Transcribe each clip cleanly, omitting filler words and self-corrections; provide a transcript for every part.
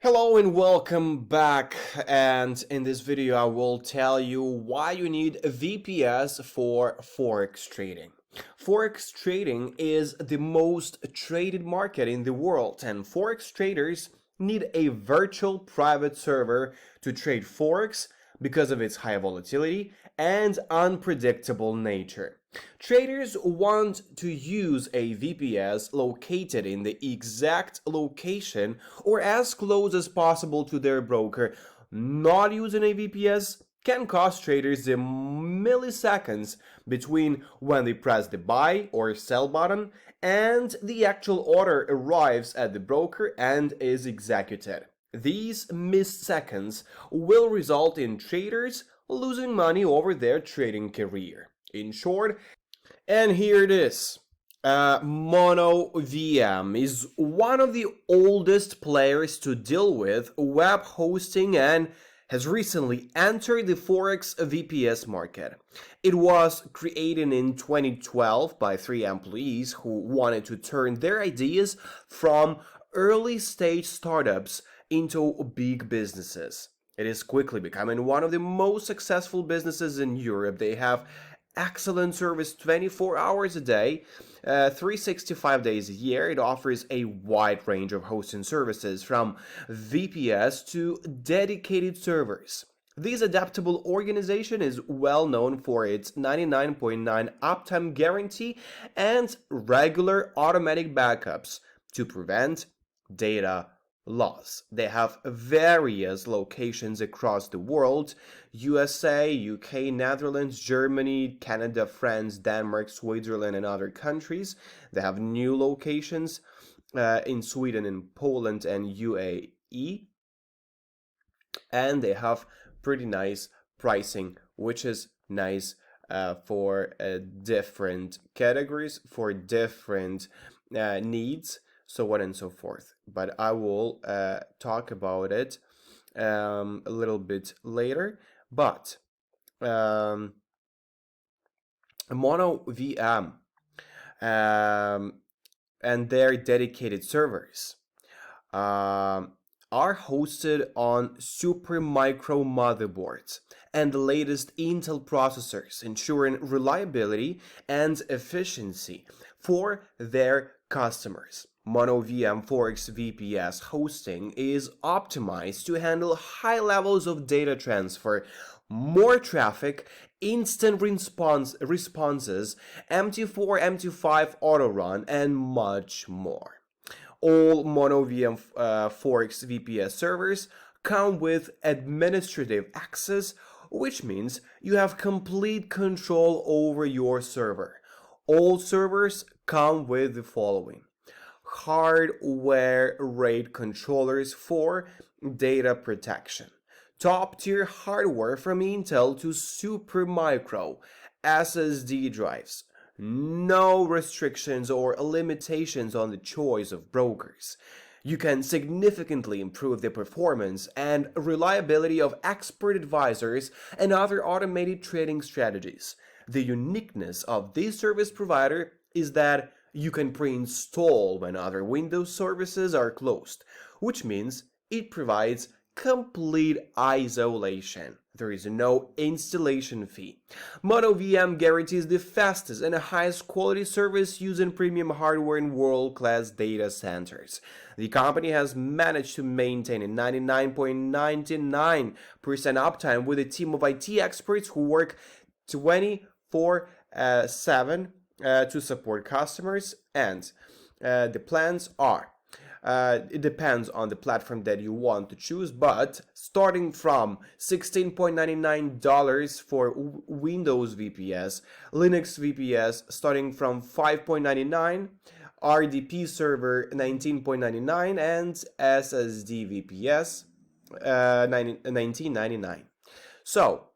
Hello and welcome back, and in this video I will tell you why you need a VPS for Forex trading. Forex trading is the most traded market in the world, and Forex traders need a virtual private server to trade Forex because of its high volatility and unpredictable nature. Traders want to use a VPS located in the exact location or as close as possible to their broker. Not using a VPS can cost traders the milliseconds between when they press the buy or sell button and the actual order arrives at the broker and is executed. These missed seconds will result in traders losing money over their trading career. In short, and here it is. Mono VM is one of the oldest players to deal with web hosting and has recently entered the Forex VPS market. It was created in 2012 by 3 employees who wanted to turn their ideas from early stage startups into big businesses. It is quickly becoming one of the most successful businesses in Europe. They have excellent service 24 hours a day, 365 days a year. It offers a wide range of hosting services from VPS to dedicated servers. This adaptable organization is well known for its 99.9 uptime guarantee and regular automatic backups to prevent data loss. They have various locations across the world: USA, UK, Netherlands, Germany, Canada, France, Denmark, Switzerland, and other countries. They have new locations in Sweden, in Poland, and UAE. And they have pretty nice pricing, which is nice for different categories, for different needs, so on and so forth. But I will talk about it a little bit later. But Mono VM and their dedicated servers are hosted on Supermicro motherboards and the latest Intel processors, ensuring reliability and efficiency for their customers. Mono VM Forex VPS hosting is optimized to handle high levels of data transfer, more traffic, instant responses, MT4, MT5 auto run, and much more. All Mono VM Forex VPS servers come with administrative access, which means you have complete control over your server. All servers come with the following: hardware RAID controllers for data protection, top-tier hardware from Intel to Supermicro, SSD drives, no restrictions or limitations on the choice of brokers. You can significantly improve the performance and reliability of expert advisors and other automated trading strategies. The uniqueness of this service provider is that you can pre-install when other Windows services are closed, which means it provides complete isolation. There is no installation fee. Mono VM guarantees the fastest and highest quality service using premium hardware in world-class data centers. The company has managed to maintain a 99.99% uptime with a team of IT experts who work 24/7 to support customers, and the plans are it depends on the platform that you want to choose, but starting from $16.99 for Windows VPS, Linux VPS starting from $5.99, RDP server $19.99, and SSD VPS $19.99. So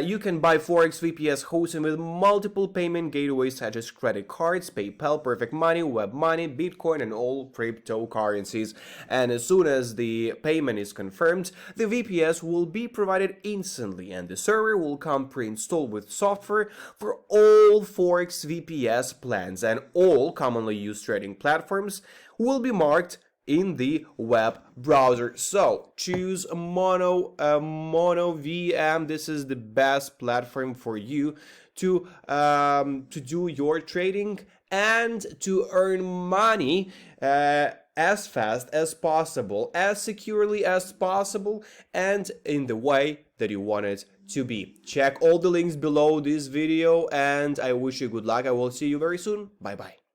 you can buy Forex VPS hosting with multiple payment gateways such as credit cards, PayPal, Perfect Money, Web Money, Bitcoin, and all cryptocurrencies. And as soon as the payment is confirmed, the VPS will be provided instantly, and the server will come pre-installed with software for all Forex VPS plans, and all commonly used trading platforms will be marked in the web browser. So choose Mono VM. This is the best platform for you to do your trading and to earn money as fast as possible, as securely as possible, and in the way that you want it to be. Check all the links below this video, and I wish you good luck. I will see you very soon. Bye bye.